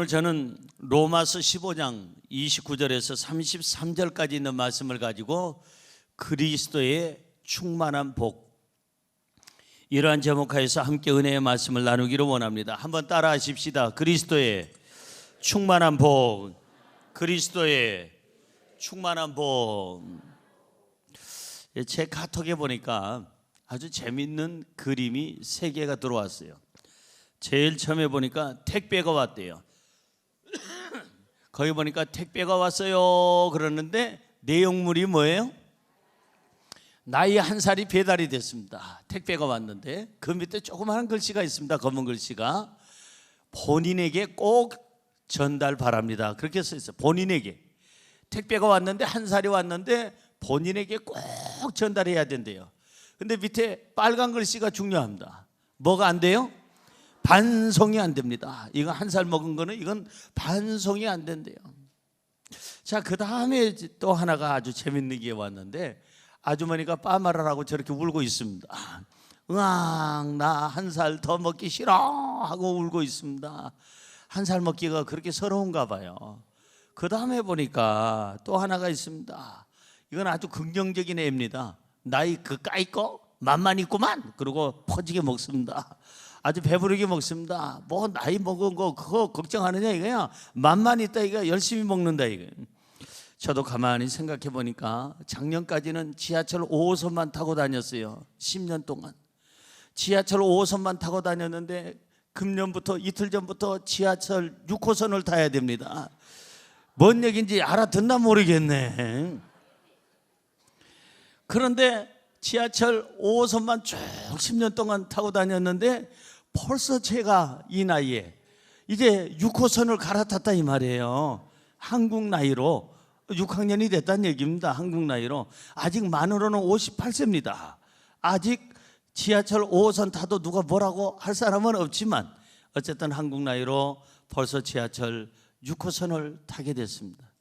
오늘 저는 로마서 15장 29절에서 33절까지 있는 말씀을 가지고 그리스도의 충만한 복, 이러한 제목하에서 함께 은혜의 말씀을 나누기를 원합니다. 한번 따라 하십시다. 그리스도의 충만한 복, 그리스도의 충만한 복. 제 카톡에 보니까 아주 재밌는 그림이 3개가 들어왔어요. 제일 처음에 보니까 택배가 왔대요. 거기 보니까 택배가 왔어요 그러는데 내용물이 뭐예요? 나이 1살이 배달이 됐습니다. 택배가 왔는데 그 밑에 조그마한 글씨가 있습니다. 검은 글씨가 본인에게 꼭 전달 바랍니다. 그렇게 써 있어요. 본인에게. 택배가 왔는데 1살이 왔는데 본인에게 꼭 전달해야 된대요. 근데 밑에 빨간 글씨가 중요합니다. 뭐가 안 돼요? 반송이 안 됩니다. 이거 1살 먹은 거는 이건 반송이 안 된대요. 자, 그 다음에 또 하나가 아주 재밌는 게 왔는데 아주머니가 빠마라라고 저렇게 울고 있습니다. 으앙, 나 1살 더 먹기 싫어 하고 울고 있습니다. 1살 먹기가 그렇게 서러운가 봐요. 그 다음에 보니까 또 하나가 있습니다. 이건 아주 긍정적인 애입니다. 나이 그까이 거 맛만 있구만. 그리고 퍼지게 먹습니다. 아주 배부르게 먹습니다. 뭐 나이 먹은 거 그거 걱정하느냐 이거야. 맛만 있다 이거, 열심히 먹는다 이거. 저도 가만히 생각해 보니까 작년까지는 지하철 5호선만 타고 다녔어요. 10년 동안 지하철 5호선만 타고 다녔는데 금년부터 이틀 전부터 지하철 6호선을 타야 됩니다. 뭔 얘기인지 알아듣나 모르겠네. 그런데 지하철 5호선만 쭉 10년 동안 타고 다녔는데 벌써 제가 이 나이에 이제 6호선을 갈아탔다 이 말이에요. 한국 나이로 6학년이 됐다는 얘기입니다. 한국 나이로. 아직 만으로는 58세입니다. 아직 지하철 5호선 타도 누가 뭐라고 할 사람은 없지만 어쨌든 한국 나이로 벌써 지하철 6호선을 타게 됐습니다.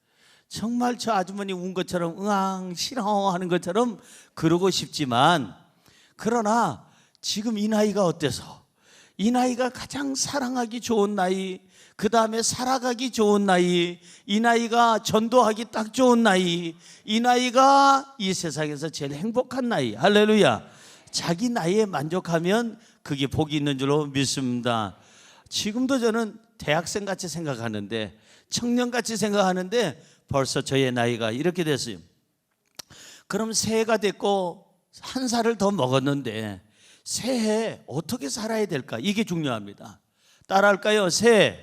정말 저 아주머니 운 것처럼 으앙 싫어하는 것처럼 그러고 싶지만, 그러나 지금 이 나이가 어때서, 이 나이가 가장 사랑하기 좋은 나이, 그 다음에 살아가기 좋은 나이, 이 나이가 전도하기 딱 좋은 나이, 이 나이가 이 세상에서 제일 행복한 나이. 할렐루야. 자기 나이에 만족하면 그게 복이 있는 줄로 믿습니다. 지금도 저는 대학생같이 생각하는데, 청년같이 생각하는데 벌써 저의 나이가 이렇게 됐어요. 그럼 새해가 됐고 1살을 더 먹었는데 새해 어떻게 살아야 될까? 이게 중요합니다. 따라할까요? 새해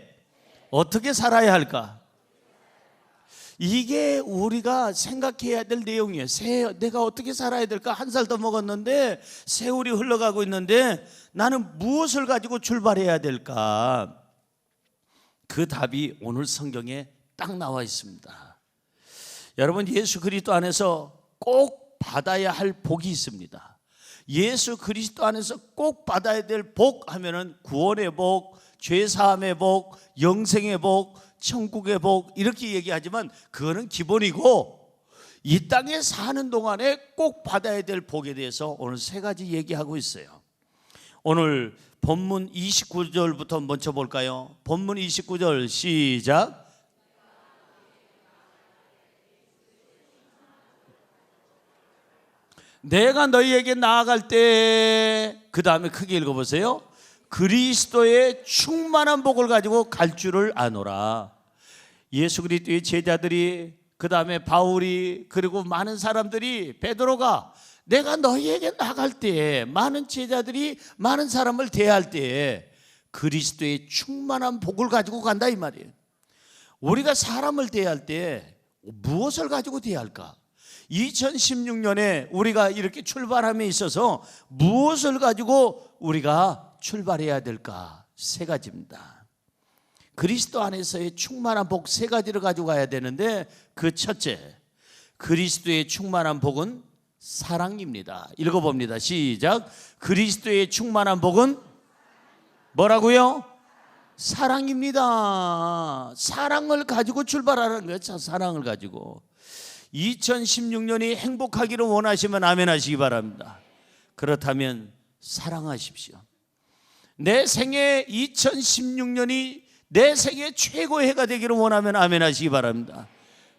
어떻게 살아야 할까? 이게 우리가 생각해야 될 내용이에요. 새해 내가 어떻게 살아야 될까? 1살 더 먹었는데 세월이 흘러가고 있는데 나는 무엇을 가지고 출발해야 될까? 그 답이 오늘 성경에 딱 나와 있습니다. 여러분, 예수 그리스도 안에서 꼭 받아야 할 복이 있습니다. 예수 그리스도 안에서 꼭 받아야 될 복 하면은 구원의 복, 죄사함의 복, 영생의 복, 천국의 복 이렇게 얘기하지만 그거는 기본이고, 이 땅에 사는 동안에 꼭 받아야 될 복에 대해서 오늘 3가지 얘기하고 있어요. 오늘 본문 29절부터 먼저 볼까요? 본문 29절 시작. 내가 너희에게 나아갈 때, 그 다음에 크게 읽어보세요. 그리스도의 충만한 복을 가지고 갈 줄을 아노라. 예수 그리스도의 제자들이, 그 다음에 바울이, 그리고 많은 사람들이, 베드로가 내가 너희에게 나갈 때, 많은 제자들이 많은 사람을 대할 때 그리스도의 충만한 복을 가지고 간다 이 말이에요. 우리가 사람을 대할 때 무엇을 가지고 대할까? 2016년에 우리가 이렇게 출발함에 있어서 무엇을 가지고 우리가 출발해야 될까? 3가지입니다. 그리스도 안에서의 충만한 복 3가지를 가지고 가야 되는데, 그 첫째, 그리스도의 충만한 복은 사랑입니다. 읽어봅니다. 시작. 그리스도의 충만한 복은 뭐라고요? 사랑입니다. 사랑을 가지고 출발하는 거예요. 사랑을 가지고. 2016년이 행복하기를 원하시면 아멘 하시기 바랍니다. 그렇다면 사랑하십시오. 내 생애 2016년이 내 생애 최고의 해가 되기를 원하면 아멘 하시기 바랍니다.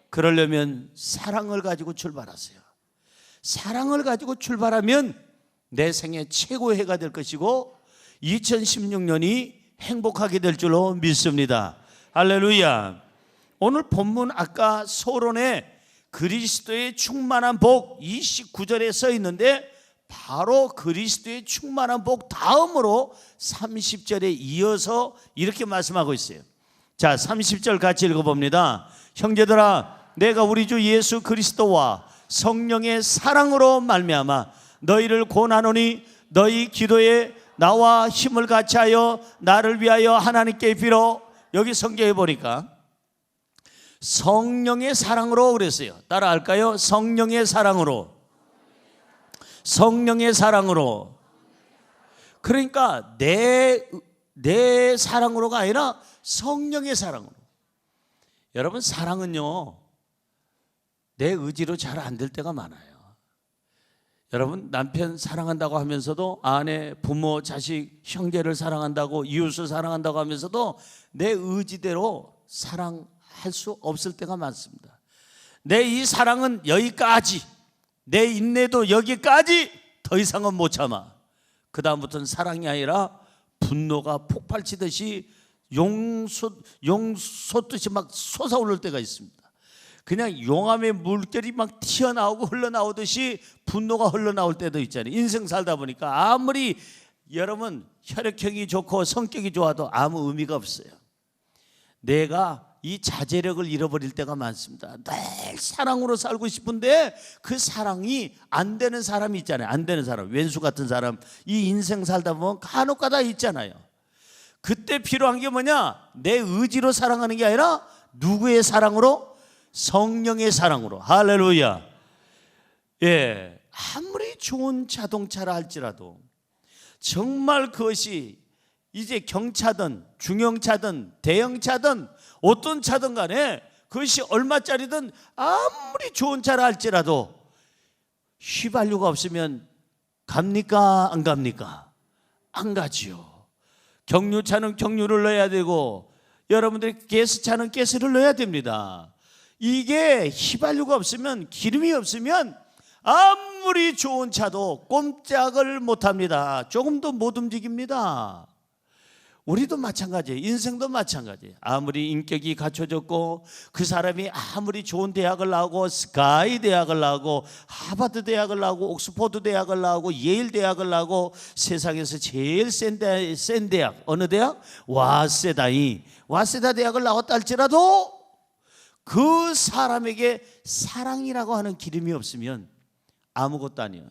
그러려면 사랑을 가지고 출발하세요. 사랑을 가지고 출발하면 내 생애 최고의 해가 될 것이고 2016년이 행복하게 될 줄로 믿습니다. 할렐루야. 오늘 본문 아까 서론에 그리스도의 충만한 복 29절에 써 있는데 바로 그리스도의 충만한 복 다음으로 30절에 이어서 이렇게 말씀하고 있어요. 자, 30절 같이 읽어봅니다. 형제들아, 내가 우리 주 예수 그리스도와 성령의 사랑으로 말미암아 너희를 권하노니 너희 기도에 나와 힘을 같이 하여 나를 위하여 하나님께 빌어. 여기 성경에 보니까 성령의 사랑으로 그랬어요. 따라 할까요? 성령의 사랑으로. 성령의 사랑으로. 그러니까 내 사랑으로가 아니라 성령의 사랑으로. 여러분, 사랑은요 내 의지로 잘 안 될 때가 많아요. 여러분, 남편 사랑한다고 하면서도 아내, 부모, 자식, 형제를 사랑한다고, 이웃을 사랑한다고 하면서도 내 의지대로 사랑할 수 없을 때가 많습니다. 내 이 사랑은 여기까지, 내 인내도 여기까지, 더 이상은 못 참아. 그 다음부터는 사랑이 아니라 분노가 폭발치듯이 용솟듯이 막 솟아오를 때가 있습니다. 그냥 용암의 물결이 막 튀어나오고 흘러나오듯이 분노가 흘러나올 때도 있잖아요. 인생 살다 보니까 아무리 여러분 혈액형이 좋고 성격이 좋아도 아무 의미가 없어요. 내가 이 자제력을 잃어버릴 때가 많습니다. 늘 사랑으로 살고 싶은데 그 사랑이 안 되는 사람이 있잖아요. 안 되는 사람, 왼수 같은 사람. 이 인생 살다 보면 간혹가다 있잖아요. 그때 필요한 게 뭐냐? 내 의지로 사랑하는 게 아니라 누구의 사랑으로? 성령의 사랑으로. 할렐루야. 예, 아무리 좋은 자동차라 할지라도 정말 그것이 이제 경차든 중형차든 대형차든 어떤 차든 간에 그것이 얼마짜리든 아무리 좋은 차라 할지라도 휘발유가 없으면 갑니까? 안 갑니까? 안 가지요. 경유차는 경유를 넣어야 되고 여러분들이 가스차는 가스를 넣어야 됩니다. 이게 휘발유가 없으면, 기름이 없으면 아무리 좋은 차도 꼼짝을 못합니다. 조금도 못 움직입니다. 우리도 마찬가지예요. 인생도 마찬가지예요. 아무리 인격이 갖춰졌고 그 사람이 아무리 좋은 대학을 나오고 스카이 대학을 나오고 하버드 대학을 나오고 옥스퍼드 대학을 나오고 예일 대학을 나오고 세상에서 제일 센 대학 어느 대학? 와세다 대학을 나왔다 할지라도 그 사람에게 사랑이라고 하는 기름이 없으면 아무것도 아니에요.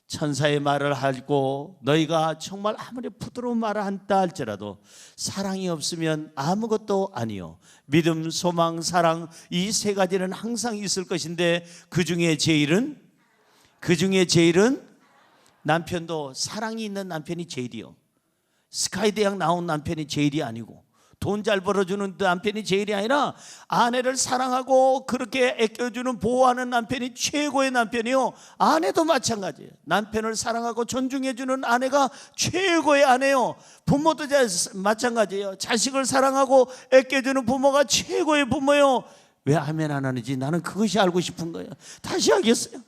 천사의 말을 하고 너희가 정말 아무리 부드러운 말을 한다 할지라도 사랑이 없으면 아무것도 아니요. 믿음, 소망, 사랑, 이 세 가지는 항상 있을 것인데 그 중에 제일은 남편도 사랑이 있는 남편이 제일이요. 스카이 대학 나온 남편이 제일이 아니고 돈 잘 벌어주는 남편이 제일이 아니라 아내를 사랑하고 그렇게 아껴주는 보호하는 남편이 최고의 남편이요. 아내도 마찬가지예요. 남편을 사랑하고 존중해주는 아내가 최고의 아내요. 부모도 마찬가지예요. 자식을 사랑하고 아껴주는 부모가 최고의 부모요. 왜 아멘 안 하는지 나는 그것이 알고 싶은 거예요. 다시 하겠어요.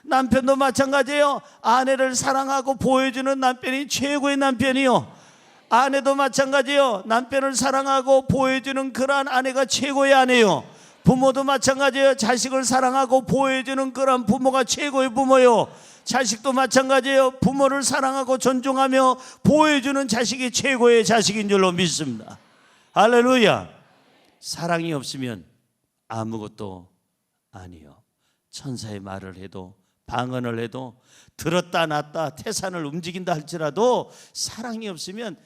남편도 마찬가지예요. 아내를 사랑하고 보호해주는 남편이 최고의 남편이요. 아내도 마찬가지예요. 남편을 사랑하고 보호해주는 그러한 아내가 최고의 아내요. 부모도 마찬가지예요. 자식을 사랑하고 보호해주는 그러한 부모가 최고의 부모요. 자식도 마찬가지예요. 부모를 사랑하고 존중하며 보호해주는 자식이 최고의 자식인 줄로 믿습니다. 할렐루야. 사랑이 없으면 아무것도 아니요. 천사의 말을 해도 방언을 해도 들었다 놨다 태산을 움직인다 할지라도 사랑이 없으면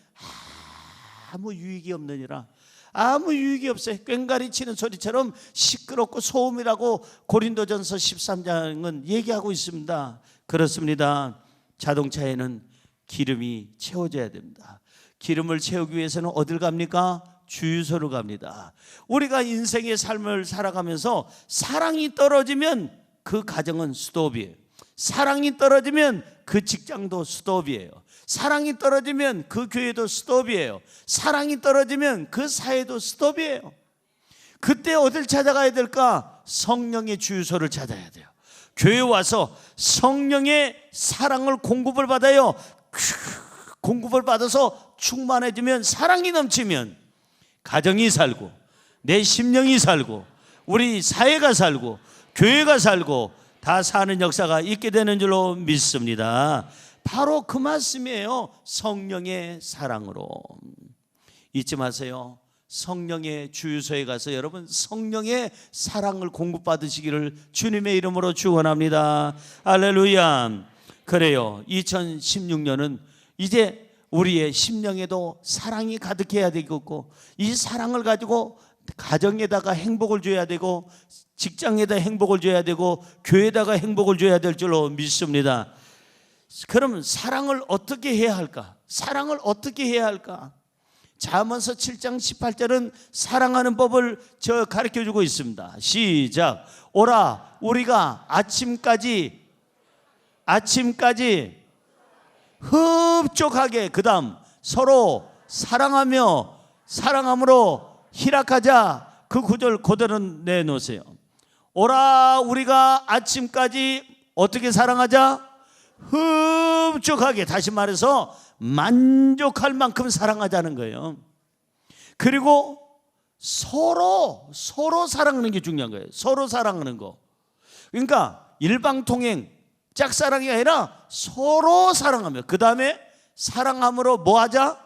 아무 유익이 없느니라. 아무 유익이 없어요. 꽹과리 치는 소리처럼 시끄럽고 소음이라고 고린도전서 13장은 얘기하고 있습니다. 그렇습니다. 자동차에는 기름이 채워져야 됩니다. 기름을 채우기 위해서는 어딜 갑니까? 주유소로 갑니다. 우리가 인생의 삶을 살아가면서 사랑이 떨어지면 그 가정은 스톱이에요. 사랑이 떨어지면 그 직장도 스톱이에요. 사랑이 떨어지면 그 교회도 스톱이에요. 사랑이 떨어지면 그 사회도 스톱이에요. 그때 어딜 찾아가야 될까? 성령의 주유소를 찾아야 돼요. 교회 와서 성령의 사랑을 공급을 받아요. 공급을 받아서 충만해지면, 사랑이 넘치면 가정이 살고 내 심령이 살고 우리 사회가 살고 교회가 살고 다 사는 역사가 있게 되는 줄로 믿습니다. 바로 그 말씀이에요. 성령의 사랑으로. 잊지 마세요. 성령의 주유소에 가서 여러분 성령의 사랑을 공급받으시기를 주님의 이름으로 축원합니다. 할렐루야. 그래요. 2016년은 이제 우리의 심령에도 사랑이 가득해야 되겠고, 이 사랑을 가지고 가정에다가 행복을 줘야 되고, 직장에다 행복을 줘야 되고, 교회에다가 행복을 줘야 될 줄로 믿습니다. 그럼 사랑을 어떻게 해야 할까? 사랑을 어떻게 해야 할까? 잠언서 7장 18절은 사랑하는 법을 가르쳐주고 있습니다. 시작. 오라 우리가 아침까지 흡족하게, 그 다음 서로 사랑함으로 희락하자. 그 구절 그대로 내놓으세요. 오라 우리가 아침까지 어떻게 사랑하자? 흡족하게, 다시 말해서 만족할 만큼 사랑하자는 거예요. 그리고 서로 사랑하는 게 중요한 거예요. 서로 사랑하는 거. 그러니까 일방통행, 짝사랑이 아니라 서로 사랑하며, 그 다음에 사랑함으로 뭐 하자?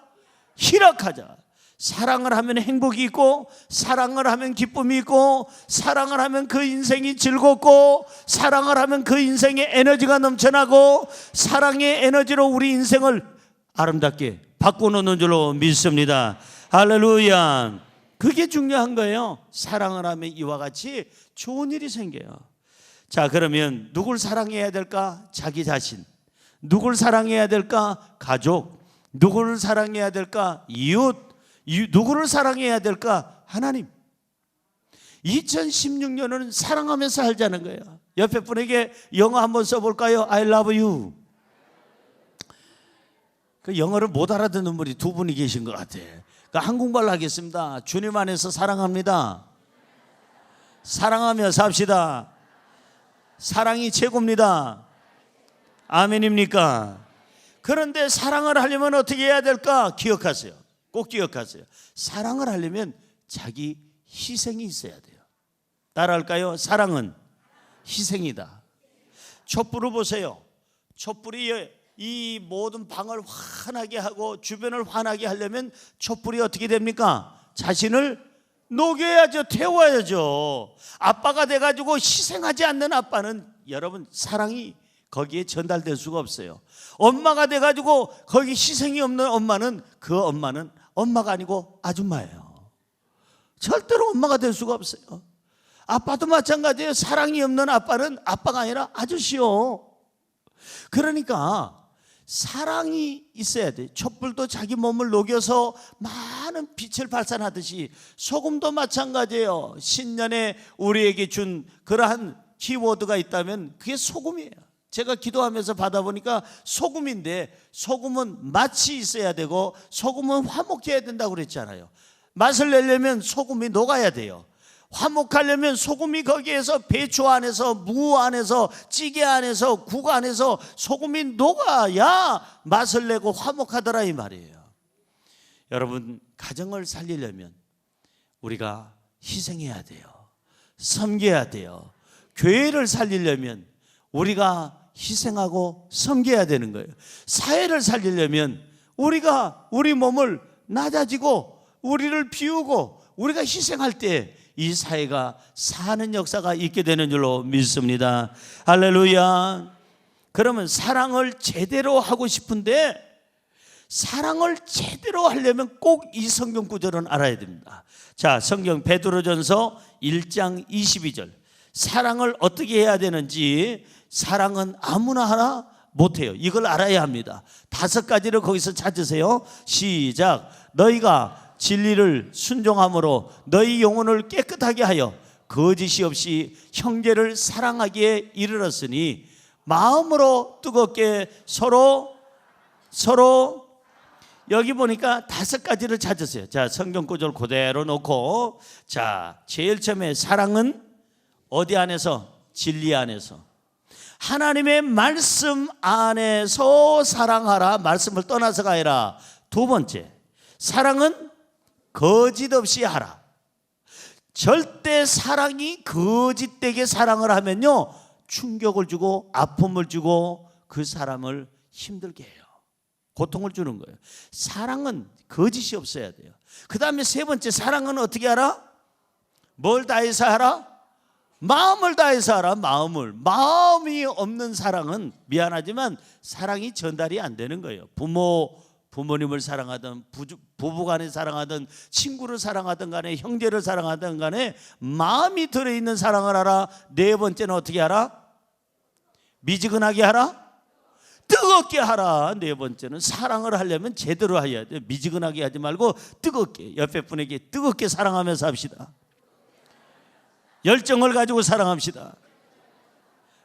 희락하자. 사랑을 하면 행복이 있고, 사랑을 하면 기쁨이 있고, 사랑을 하면 그 인생이 즐겁고, 사랑을 하면 그 인생에 에너지가 넘쳐나고, 사랑의 에너지로 우리 인생을 아름답게 바꾸는 줄로 믿습니다. 할렐루야. 그게 중요한 거예요. 사랑을 하면 이와 같이 좋은 일이 생겨요. 자, 그러면 누굴 사랑해야 될까? 자기 자신. 누굴 사랑해야 될까? 가족. 누구를 사랑해야 될까? 이웃. 누구를 사랑해야 될까? 하나님. 2016년은 사랑하면서 살자는 거예요. 옆에 분에게 영어 한번 써볼까요? I love you. 그 영어를 못 알아듣는 분이 두 분이 계신 것 같아. 그 한국말로 하겠습니다. 주님 안에서 사랑합니다. 사랑하며 삽시다. 사랑이 최고입니다. 아멘입니까? 그런데 사랑을 하려면 어떻게 해야 될까? 기억하세요. 꼭 기억하세요. 사랑을 하려면 자기 희생이 있어야 돼요. 따라할까요? 사랑은 희생이다. 촛불을 보세요. 촛불이 이 모든 방을 환하게 하고 주변을 환하게 하려면 촛불이 어떻게 됩니까? 자신을 녹여야죠. 태워야죠. 아빠가 돼가지고 희생하지 않는 아빠는 여러분 사랑이 거기에 전달될 수가 없어요. 엄마가 돼가지고 거기 희생이 없는 엄마는, 그 엄마는 엄마가 아니고 아줌마예요. 절대로 엄마가 될 수가 없어요. 아빠도 마찬가지예요. 사랑이 없는 아빠는 아빠가 아니라 아저씨요. 그러니까 사랑이 있어야 돼. 촛불도 자기 몸을 녹여서 많은 빛을 발산하듯이 소금도 마찬가지예요. 신년에 우리에게 준 그러한 키워드가 있다면 그게 소금이에요. 제가 기도하면서 받아보니까 소금인데, 소금은 맛이 있어야 되고 소금은 화목해야 된다고 그랬잖아요. 맛을 내려면 소금이 녹아야 돼요. 화목하려면 소금이 거기에서 배추 안에서, 무 안에서, 찌개 안에서, 국 안에서 소금이 녹아야 맛을 내고 화목하더라 이 말이에요. 여러분, 가정을 살리려면 우리가 희생해야 돼요. 섬겨야 돼요. 교회를 살리려면 우리가 희생하고 섬겨야 되는 거예요. 사회를 살리려면 우리가 우리 몸을 낮아지고 우리를 비우고 우리가 희생할 때 이 사회가 사는 역사가 있게 되는 줄로 믿습니다. 할렐루야. 그러면 사랑을 제대로 하고 싶은데, 사랑을 제대로 하려면 꼭 이 성경 구절은 알아야 됩니다. 자, 성경 베드로전서 1장 22절. 사랑을 어떻게 해야 되는지, 사랑은 아무나 하나 못해요. 이걸 알아야 합니다. 5가지를 거기서 찾으세요. 시작. 너희가 진리를 순종함으로 너희 영혼을 깨끗하게 하여 거짓이 없이 형제를 사랑하기에 이르렀으니 마음으로 뜨겁게 서로 여기 보니까 5가지를 찾으세요. 자, 성경 구절 그대로 놓고, 자, 제일 처음에 사랑은 어디 안에서? 진리 안에서, 하나님의 말씀 안에서 사랑하라. 말씀을 떠나서가 아니라. 두 번째, 사랑은 거짓 없이 하라. 절대 사랑이 거짓되게 사랑을 하면요, 충격을 주고 아픔을 주고 그 사람을 힘들게 해요. 고통을 주는 거예요. 사랑은 거짓이 없어야 돼요. 그 다음에 세 번째, 사랑은 어떻게 하라? 뭘 다해서 하라? 마음을 다해서 하라. 마음이 없는 사랑은 미안하지만 사랑이 전달이 안 되는 거예요. 부모님을 사랑하든 부부간에 사랑하든 친구를 사랑하든 간에 형제를 사랑하든 간에 마음이 들어있는 사랑을 하라. 네 번째는 어떻게 하라? 미지근하게 하라? 뜨겁게 하라. 네 번째는 사랑을 하려면 제대로 해야 돼요. 미지근하게 하지 말고 뜨겁게, 옆에 분에게 뜨겁게 사랑하면서 합시다. 열정을 가지고 사랑합시다.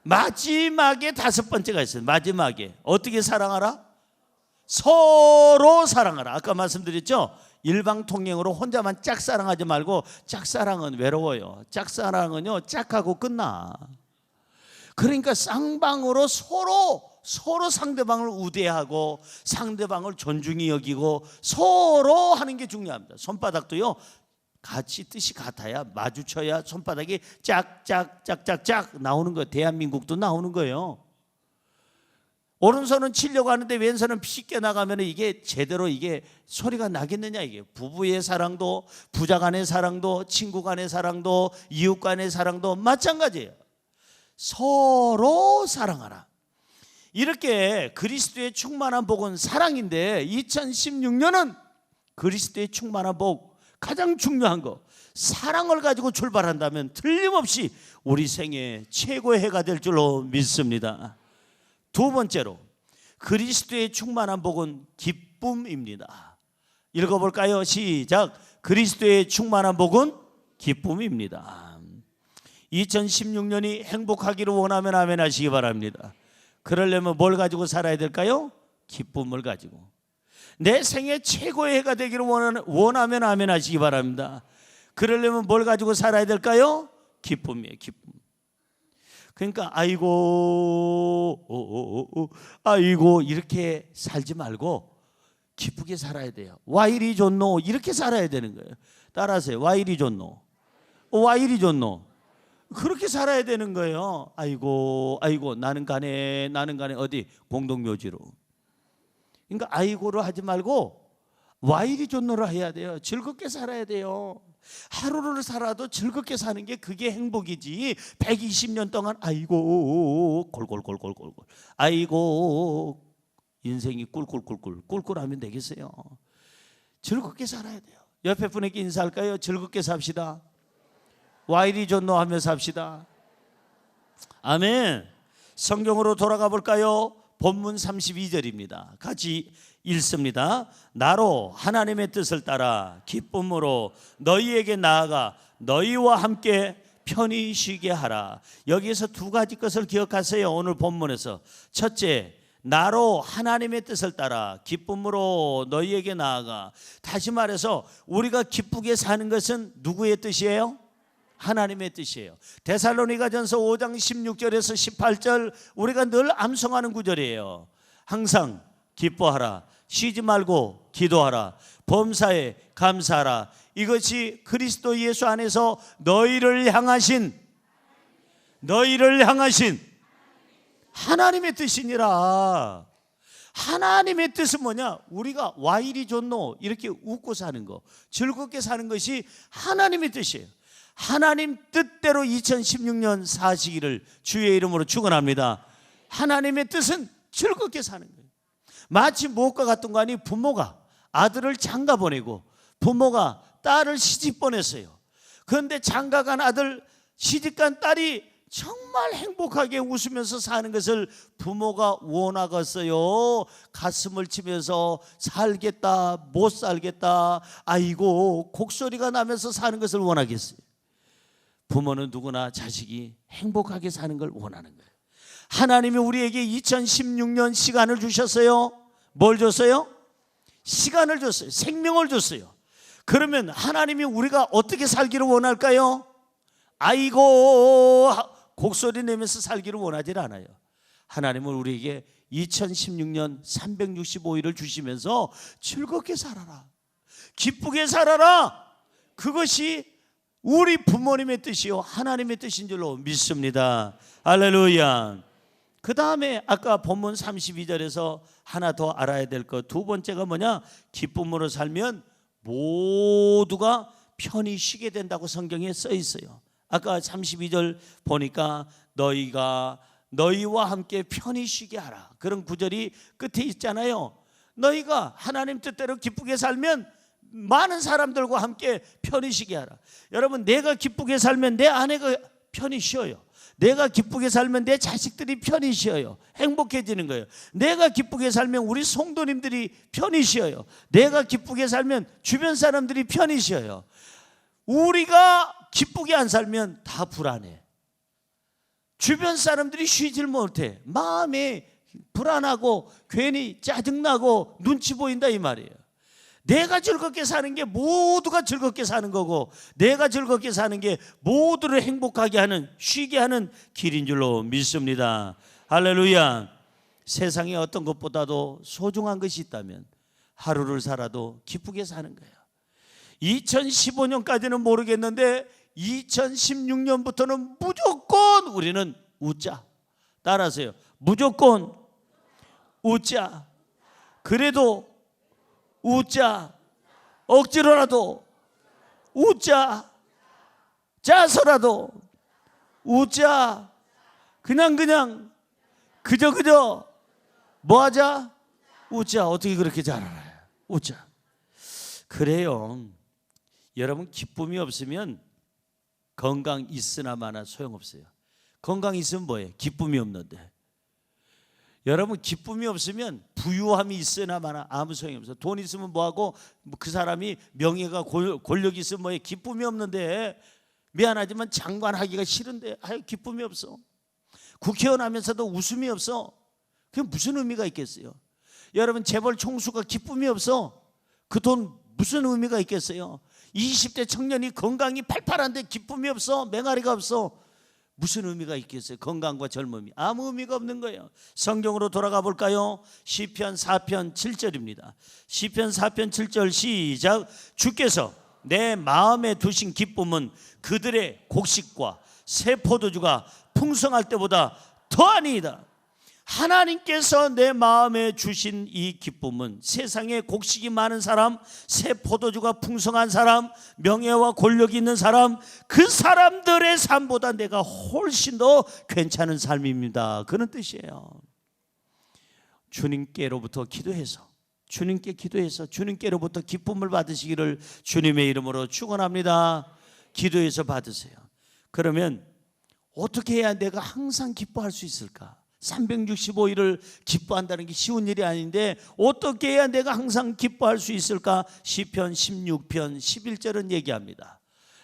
마지막에 5번째가 있어요. 마지막에 어떻게 사랑하라? 서로 사랑하라. 아까 말씀드렸죠? 일방통행으로 혼자만 짝사랑하지 말고, 짝사랑은 외로워요. 짝사랑은요, 짝하고 끝나. 그러니까 쌍방으로 서로 상대방을 우대하고 상대방을 존중히 여기고 서로 하는 게 중요합니다. 손바닥도요, 같이 뜻이 같아야, 마주쳐야 손바닥이 짝짝짝짝짝 나오는 거예요. 대한민국도 나오는 거예요. 오른손은 치려고 하는데 왼손은 쉽게 나가면 이게 제대로 이게 소리가 나겠느냐. 이게 부부의 사랑도, 부자 간의 사랑도, 친구 간의 사랑도, 이웃 간의 사랑도 마찬가지예요. 서로 사랑하라. 이렇게 그리스도의 충만한 복은 사랑인데, 2016년은 그리스도의 충만한 복, 가장 중요한 거 사랑을 가지고 출발한다면 틀림없이 우리 생애 최고의 해가 될 줄로 믿습니다. 두 번째로, 그리스도의 충만한 복은 기쁨입니다. 읽어볼까요? 시작. 그리스도의 충만한 복은 기쁨입니다. 2016년이 행복하기를 원하면 아멘 하시기 바랍니다. 그러려면 뭘 가지고 살아야 될까요? 기쁨을 가지고. 내 생애 최고의 해가 되기를 원하면 아멘 하시기 바랍니다. 그러려면 뭘 가지고 살아야 될까요? 기쁨이에요. 기쁨. 그러니까 아이고 이렇게 살지 말고 기쁘게 살아야 돼요. 와이리 좋노 이렇게 살아야 되는 거예요. 따라하세요. 와이리 좋노. 와이리 좋노. 그렇게 살아야 되는 거예요. 아이고 나는 가네 어디 공동묘지로. 그러니까 아이고를 하지 말고 와이리 좋노를 해야 돼요. 즐겁게 살아야 돼요. 하루를 살아도 즐겁게 사는 게 그게 행복이지. 120년 동안 아이고 골골골골골 아이고 인생이 꿀꿀하면 되겠어요. 즐겁게 살아야 돼요. 옆에 분에게 인사할까요? 즐겁게 삽시다. 와이리 존노 하며 삽시다. 아멘. 성경으로 돌아가 볼까요? 본문 32절입니다. 같이 읽습니다. 나로 하나님의 뜻을 따라 기쁨으로 너희에게 나아가 너희와 함께 편히 쉬게 하라. 여기에서 두 가지 것을 기억하세요. 오늘 본문에서 첫째, 나로 하나님의 뜻을 따라 기쁨으로 너희에게 나아가. 다시 말해서 우리가 기쁘게 사는 것은 누구의 뜻이에요? 하나님의 뜻이에요. 데살로니가전서 5장 16절에서 18절 우리가 늘 암송하는 구절이에요. 항상 기뻐하라, 쉬지 말고 기도하라, 범사에 감사하라. 이것이 그리스도 예수 안에서 너희를 향하신 하나님의 뜻이니라. 하나님의 뜻은 뭐냐? 우리가 와이리 좋노 이렇게 웃고 사는 거, 즐겁게 사는 것이 하나님의 뜻이에요. 하나님 뜻대로 2016년 사시기를 주의 이름으로 축원합니다. 하나님의 뜻은 즐겁게 사는 거예요. 마치 무엇과 같은 거 아니? 부모가 아들을 장가 보내고 부모가 딸을 시집 보냈어요. 그런데 장가 간 아들, 시집 간 딸이 정말 행복하게 웃으면서 사는 것을 부모가 원하겠어요? 가슴을 치면서 살겠다, 못 살겠다, 아이고 곡소리가 나면서 사는 것을 원하겠어요? 부모는 누구나 자식이 행복하게 사는 걸 원하는 거예요. 하나님이 우리에게 2016년 시간을 주셨어요. 뭘 줬어요? 시간을 줬어요. 생명을 줬어요. 그러면 하나님이 우리가 어떻게 살기를 원할까요? 아이고 곡소리 내면서 살기를 원하지 않아요. 하나님은 우리에게 2016년 365일을 주시면서 즐겁게 살아라, 기쁘게 살아라. 그것이 우리 부모님의 뜻이요 하나님의 뜻인 줄로 믿습니다. 할렐루야. 그 다음에 아까 본문 32절에서 하나 더 알아야 될 것, 두 번째가 뭐냐? 기쁨으로 살면 모두가 편히 쉬게 된다고 성경에 써 있어요. 아까 32절 보니까 너희와 함께 편히 쉬게 하라, 그런 구절이 끝에 있잖아요. 너희가 하나님 뜻대로 기쁘게 살면 많은 사람들과 함께 편히 쉬게 하라. 여러분, 내가 기쁘게 살면 내 아내가 편히 쉬어요. 내가 기쁘게 살면 내 자식들이 편히 쉬어요. 행복해지는 거예요. 내가 기쁘게 살면 우리 성도님들이 편히 쉬어요. 내가 기쁘게 살면 주변 사람들이 편히 쉬어요. 우리가 기쁘게 안 살면 다 불안해. 주변 사람들이 쉬질 못해. 마음이 불안하고 괜히 짜증나고 눈치 보인다 이 말이에요. 내가 즐겁게 사는 게 모두가 즐겁게 사는 거고, 내가 즐겁게 사는 게 모두를 행복하게 하는, 쉬게 하는 길인 줄로 믿습니다. 할렐루야. 세상에 어떤 것보다도 소중한 것이 있다면 하루를 살아도 기쁘게 사는 거예요. 2015년까지는 모르겠는데 2016년부터는 무조건 우리는 웃자. 따라하세요. 무조건 웃자. 그래도 웃자. 억지로라도 웃자. 짜서라도 웃자. 그냥 그저 뭐하자? 웃자. 어떻게 그렇게 잘 알아요? 웃자. 그래요. 여러분, 기쁨이 없으면 건강 있으나 마나 소용없어요. 건강 있으면 뭐예요? 기쁨이 없는데. 여러분, 기쁨이 없으면 부유함이 있으나 마나 아무 소용이 없어요. 돈 있으면 뭐하고, 그 사람이 명예가 권력이 있으면 뭐예요? 기쁨이 없는데. 미안하지만 장관하기가 싫은데 아유 기쁨이 없어. 국회의원 하면서도 웃음이 없어. 그게 무슨 의미가 있겠어요? 여러분, 재벌 총수가 기쁨이 없어. 그 돈 무슨 의미가 있겠어요? 20대 청년이 건강이 팔팔한데 기쁨이 없어. 맹아리가 없어. 무슨 의미가 있겠어요? 건강과 젊음이 아무 의미가 없는 거예요. 성경으로 돌아가 볼까요? 시편 4편 7절입니다. 시편 4편 7절 시작. 주께서 내 마음에 두신 기쁨은 그들의 곡식과 새 포도주가 풍성할 때보다 더하니이다. 하나님께서 내 마음에 주신 이 기쁨은 세상에 곡식이 많은 사람, 새 포도주가 풍성한 사람, 명예와 권력이 있는 사람, 그 사람들의 삶보다 내가 훨씬 더 괜찮은 삶입니다. 그런 뜻이에요. 주님께로부터 기도해서 주님께로부터 기쁨을 받으시기를 주님의 이름으로 축원합니다. 기도해서 받으세요. 그러면 어떻게 해야 내가 항상 기뻐할 수 있을까? 365일을 기뻐한다는 게 쉬운 일이 아닌데 어떻게 해야 내가 항상 기뻐할 수 있을까? 시편 16편 11절은 얘기합니다.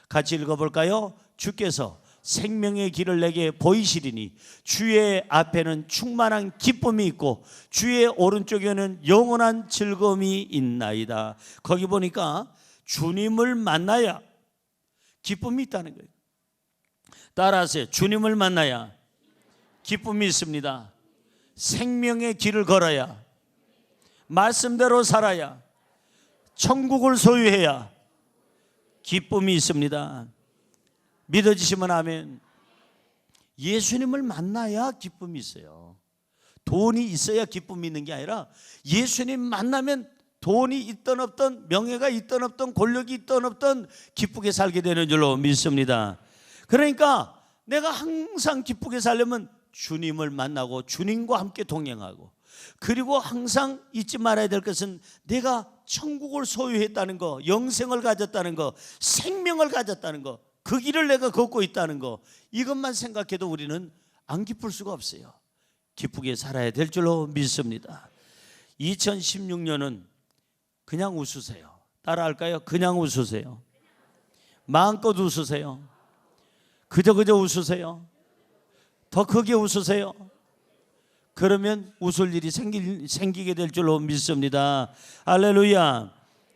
같이 읽어볼까요? 주께서 생명의 길을 내게 보이시리니 주의 앞에는 충만한 기쁨이 있고 주의 오른쪽에는 영원한 즐거움이 있나이다. 거기 보니까 주님을 만나야 기쁨이 있다는 거예요. 따라하세요. 주님을 만나야 기쁨이 있습니다. 생명의 길을 걸어야, 말씀대로 살아야, 천국을 소유해야 기쁨이 있습니다. 믿어지시면 아멘. 예수님을 만나야 기쁨이 있어요. 돈이 있어야 기쁨이 있는 게 아니라 예수님 만나면 돈이 있든 없든, 명예가 있든 없든, 권력이 있든 없든 기쁘게 살게 되는 줄로 믿습니다. 그러니까 내가 항상 기쁘게 살려면 주님을 만나고 주님과 함께 동행하고, 그리고 항상 잊지 말아야 될 것은 내가 천국을 소유했다는 거, 영생을 가졌다는 거, 생명을 가졌다는 거, 그 길을 내가 걷고 있다는 거, 이것만 생각해도 우리는 안 기쁠 수가 없어요. 기쁘게 살아야 될 줄로 믿습니다. 2016년은 그냥 웃으세요. 따라할까요? 그냥 웃으세요. 마음껏 웃으세요. 그저 웃으세요. 더 크게 웃으세요. 그러면 웃을 일이 생기게 될 줄로 믿습니다. 할렐루야.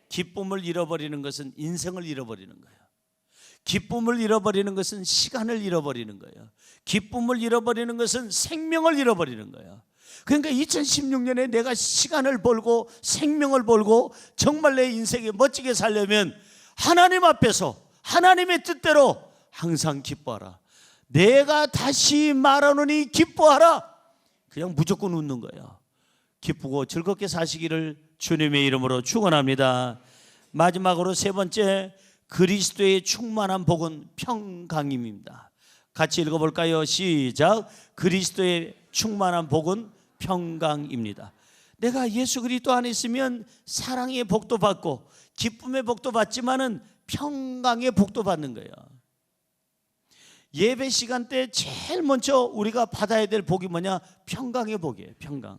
기쁨을 잃어버리는 것은 인생을 잃어버리는 거예요. 기쁨을 잃어버리는 것은 시간을 잃어버리는 거예요. 기쁨을 잃어버리는 것은 생명을 잃어버리는 거예요. 그러니까 2016년에 내가 시간을 벌고 생명을 벌고 정말 내 인생에 멋지게 살려면 하나님 앞에서 하나님의 뜻대로 항상 기뻐하라. 내가 다시 말하노니 기뻐하라. 그냥 무조건 웃는 거예요. 기쁘고 즐겁게 사시기를 주님의 이름으로 축원합니다. 마지막으로 세 번째, 그리스도의 충만한 복은 평강임입니다. 같이 읽어볼까요? 시작. 그리스도의 충만한 복은 평강입니다. 내가 예수 그리스도 안에 있으면 사랑의 복도 받고 기쁨의 복도 받지만은 평강의 복도 받는 거예요. 예배 시간 때 제일 먼저 우리가 받아야 될 복이 뭐냐? 평강의 복이에요. 평강.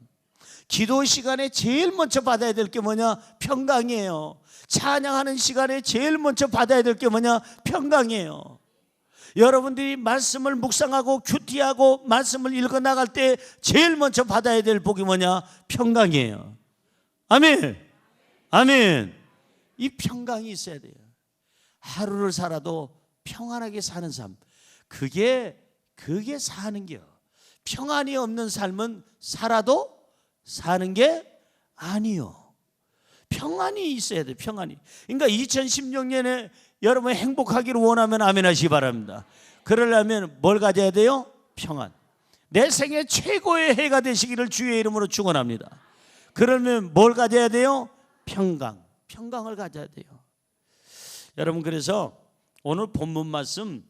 기도 시간에 제일 먼저 받아야 될 게 뭐냐? 평강이에요. 찬양하는 시간에 제일 먼저 받아야 될 게 뭐냐? 평강이에요. 여러분들이 말씀을 묵상하고 큐티하고 말씀을 읽어 나갈 때 제일 먼저 받아야 될 복이 뭐냐? 평강이에요. 아멘. 아멘. 이 평강이 있어야 돼요. 하루를 살아도 평안하게 사는 삶, 그게 사는 게요. 평안이 없는 삶은 살아도 사는 게 아니요. 평안이 있어야 돼. 평안이. 그러니까 2016년에 여러분 행복하기를 원하면 아멘 하시기 바랍니다. 그러려면 뭘 가져야 돼요? 평안. 내 생애 최고의 해가 되시기를 주의 이름으로 축원합니다. 그러면 뭘 가져야 돼요? 평강. 평강을 가져야 돼요. 여러분, 그래서 오늘 본문 말씀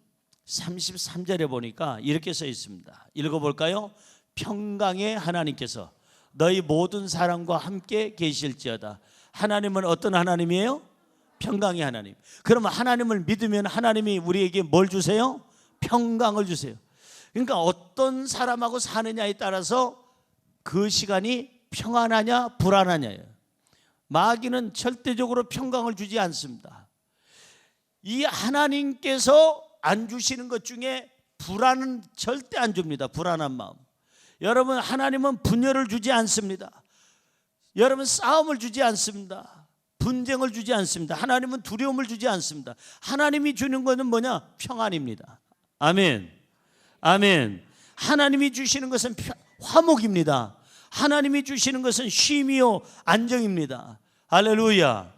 33절에 보니까 이렇게 써 있습니다. 읽어볼까요? 평강의 하나님께서 너희 모든 사람과 함께 계실지어다. 하나님은 어떤 하나님이에요? 평강의 하나님. 그러면 하나님을 믿으면 하나님이 우리에게 뭘 주세요? 평강을 주세요. 그러니까 어떤 사람하고 사느냐에 따라서 그 시간이 평안하냐 불안하냐예요. 마귀는 절대적으로 평강을 주지 않습니다. 이 하나님께서 안 주시는 것 중에 불안은 절대 안 줍니다. 불안한 마음. 여러분, 하나님은 분열을 주지 않습니다. 여러분, 싸움을 주지 않습니다. 분쟁을 주지 않습니다. 하나님은 두려움을 주지 않습니다. 하나님이 주는 것은 뭐냐? 평안입니다. 아멘. 아멘. 하나님이 주시는 것은 화목입니다. 하나님이 주시는 것은 쉼이요 안정입니다. 할렐루야.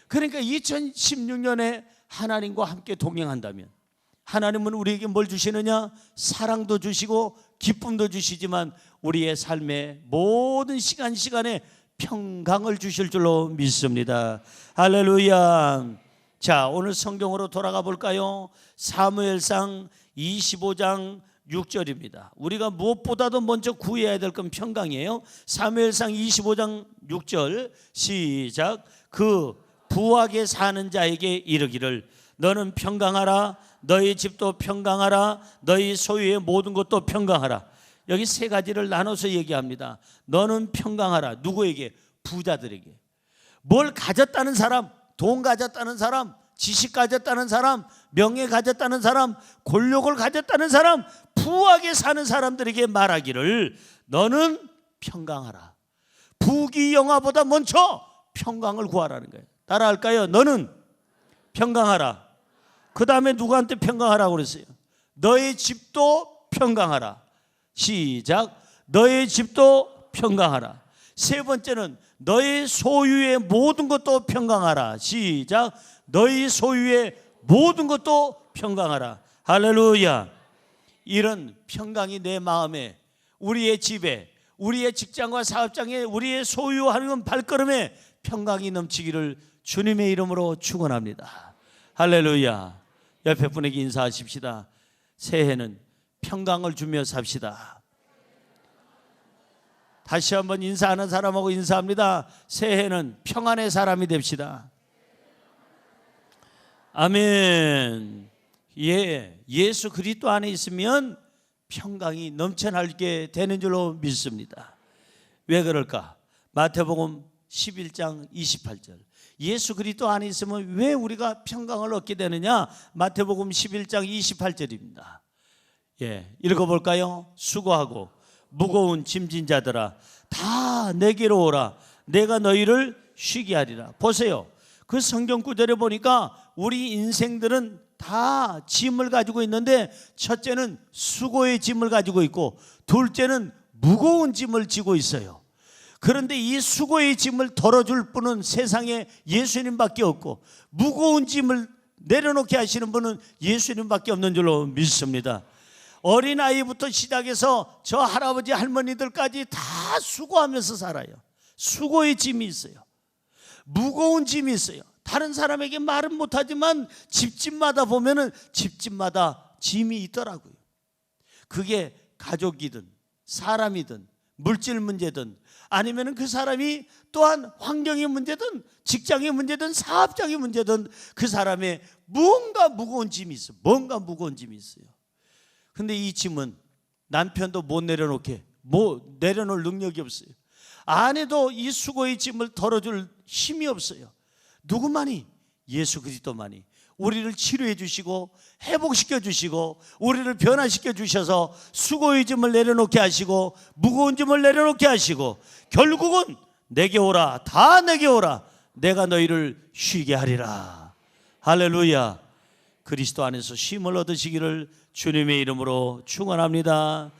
그러니까 2016년에 하나님과 함께 동행한다면 하나님은 우리에게 뭘 주시느냐? 사랑도 주시고 기쁨도 주시지만 우리의 삶의 모든 시간에 평강을 주실 줄로 믿습니다. 할렐루야. 자, 오늘 성경으로 돌아가 볼까요? 사무엘상 25장 6절입니다. 우리가 무엇보다도 먼저 구해야 될 건 평강이에요. 사무엘상 25장 6절 시작. 그 부하게 사는 자에게 이르기를 너는 평강하라. 너희 집도 평강하라. 너희 소유의 모든 것도 평강하라. 여기 세 가지를 나눠서 얘기합니다. 너는 평강하라. 누구에게? 부자들에게. 뭘 가졌다는 사람, 돈 가졌다는 사람, 지식 가졌다는 사람, 명예 가졌다는 사람, 권력을 가졌다는 사람, 부하게 사는 사람들에게 말하기를 너는 평강하라. 부귀영화보다 먼저 평강을 구하라는 거예요. 따라할까요? 너는 평강하라. 그 다음에 누구한테 평강하라고 그랬어요? 너의 집도 평강하라. 시작. 너의 집도 평강하라. 세 번째는 너의 소유의 모든 것도 평강하라. 시작. 너희 소유의 모든 것도 평강하라. 할렐루야. 이런 평강이 내 마음에, 우리의 집에, 우리의 직장과 사업장에, 우리의 소유하는 발걸음에 평강이 넘치기를 주님의 이름으로 축원합니다. 할렐루야. 옆에 분에게 인사하십시다. 새해는 평강을 주며 삽시다. 다시 한번 인사하는 사람하고 인사합니다. 새해는 평안의 사람이 됩시다. 아멘. 예, 예수 그리스도 안에 있으면 평강이 넘쳐나게 되는 줄로 믿습니다. 왜 그럴까? 마태복음 11장 28절. 예수 그리스도 안에 있으면 왜 우리가 평강을 얻게 되느냐? 마태복음 11장 28절입니다. 예, 읽어볼까요? 수고하고 무거운 짐진 자들아 다 내게로 오라. 내가 너희를 쉬게 하리라. 보세요. 그 성경 구절에 보니까 우리 인생들은 다 짐을 가지고 있는데, 첫째는 수고의 짐을 가지고 있고 둘째는 무거운 짐을 지고 있어요. 그런데 이 수고의 짐을 덜어줄 분은 세상에 예수님밖에 없고, 무거운 짐을 내려놓게 하시는 분은 예수님밖에 없는 줄로 믿습니다. 어린아이부터 시작해서 저 할아버지 할머니들까지 다 수고하면서 살아요. 수고의 짐이 있어요. 무거운 짐이 있어요. 다른 사람에게 말은 못하지만 집집마다 보면은 집집마다 짐이 있더라고요. 그게 가족이든 사람이든 물질 문제든 아니면 그 사람이 또한 환경의 문제든 직장의 문제든 사업장의 문제든 그 사람의 뭔가 무거운 짐이 있어요. 뭔가 무거운 짐이 있어요. 근데 이 짐은 남편도 못 내려놓게, 내려놓을 능력이 없어요. 아내도 이 수고의 짐을 덜어줄 힘이 없어요. 누구만이? 예수 그리스도만이 우리를 치료해 주시고 회복시켜 주시고 우리를 변화시켜 주셔서 수고의 짐을 내려놓게 하시고 무거운 짐을 내려놓게 하시고 결국은 내게 오라, 다 내게 오라, 내가 너희를 쉬게 하리라. 할렐루야. 그리스도 안에서 쉼을 얻으시기를 주님의 이름으로 축원합니다.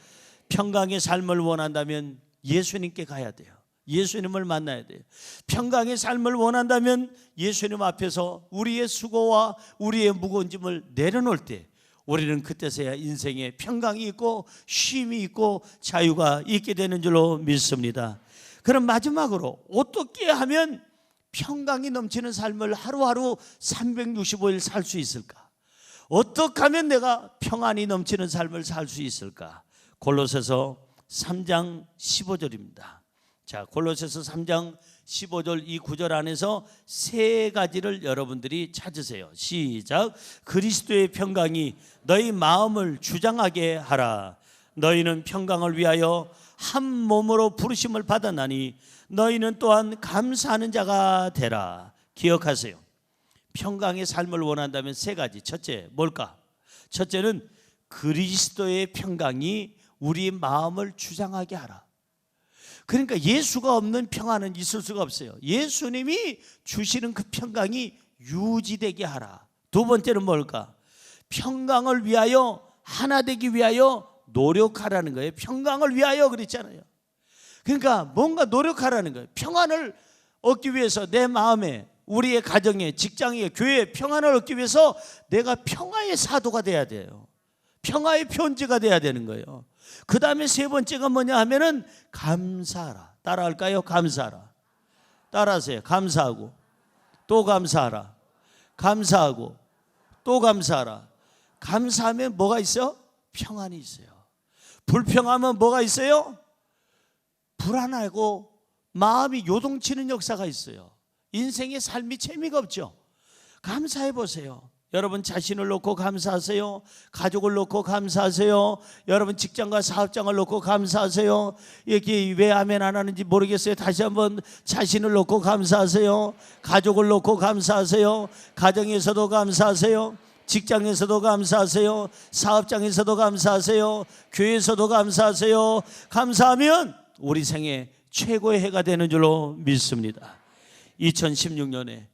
평강의 삶을 원한다면 예수님께 가야 돼요. 예수님을 만나야 돼요. 평강의 삶을 원한다면 예수님 앞에서 우리의 수고와 우리의 무거운 짐을 내려놓을 때 우리는 그때서야 인생에 평강이 있고 쉼이 있고 자유가 있게 되는 줄로 믿습니다. 그럼 마지막으로 어떻게 하면 평강이 넘치는 삶을 하루하루 365일 살 수 있을까? 어떻게 하면 내가 평안이 넘치는 삶을 살 수 있을까? 골로새서 3장 15절입니다. 자, 골로새서 3장 15절 이 구절 안에서 세 가지를 여러분들이 찾으세요. 시작. 그리스도의 평강이 너희 마음을 주장하게 하라. 너희는 평강을 위하여 한 몸으로 부르심을 받았나니 너희는 또한 감사하는 자가 되라. 기억하세요. 평강의 삶을 원한다면 세 가지. 첫째 뭘까? 첫째는 그리스도의 평강이 우리 마음을 주장하게 하라. 그러니까 예수가 없는 평안은 있을 수가 없어요. 예수님이 주시는 그 평강이 유지되게 하라. 두 번째는 뭘까? 평강을 위하여, 하나 되기 위하여 노력하라는 거예요. 평강을 위하여 그랬잖아요. 그러니까 뭔가 노력하라는 거예요. 평안을 얻기 위해서 내 마음에, 우리의 가정에, 직장에, 교회에 평안을 얻기 위해서 내가 평화의 사도가 돼야 돼요. 평화의 편지가 돼야 되는 거예요. 그 다음에 세 번째가 뭐냐 하면은 감사하라. 따라할까요? 감사하라. 따라하세요. 감사하고 또 감사하라. 감사하고 또 감사하라. 감사하면 뭐가 있어요? 평안이 있어요. 불평하면 뭐가 있어요? 불안하고 마음이 요동치는 역사가 있어요. 인생의 삶이 재미가 없죠. 감사해 보세요. 여러분 자신을 놓고 감사하세요. 가족을 놓고 감사하세요. 여러분 직장과 사업장을 놓고 감사하세요. 이렇게 왜 아멘 안 하는지 모르겠어요. 다시 한번 자신을 놓고 감사하세요. 가족을 놓고 감사하세요. 가정에서도 감사하세요. 직장에서도 감사하세요. 사업장에서도 감사하세요. 교회에서도 감사하세요. 감사하면 우리 생애 최고의 해가 되는 줄로 믿습니다. 2016년에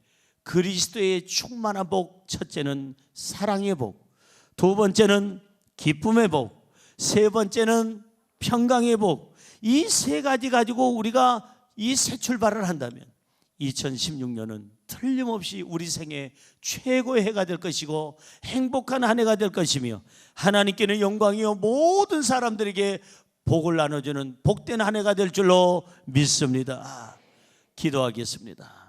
그리스도의 충만한 복, 첫째는 사랑의 복, 두 번째는 기쁨의 복, 세 번째는 평강의 복. 이 세 가지 가지고 우리가 이 새 출발을 한다면 2016년은 틀림없이 우리 생애 최고의 해가 될 것이고 행복한 한 해가 될 것이며 하나님께는 영광이요 모든 사람들에게 복을 나눠주는 복된 한 해가 될 줄로 믿습니다. 기도하겠습니다.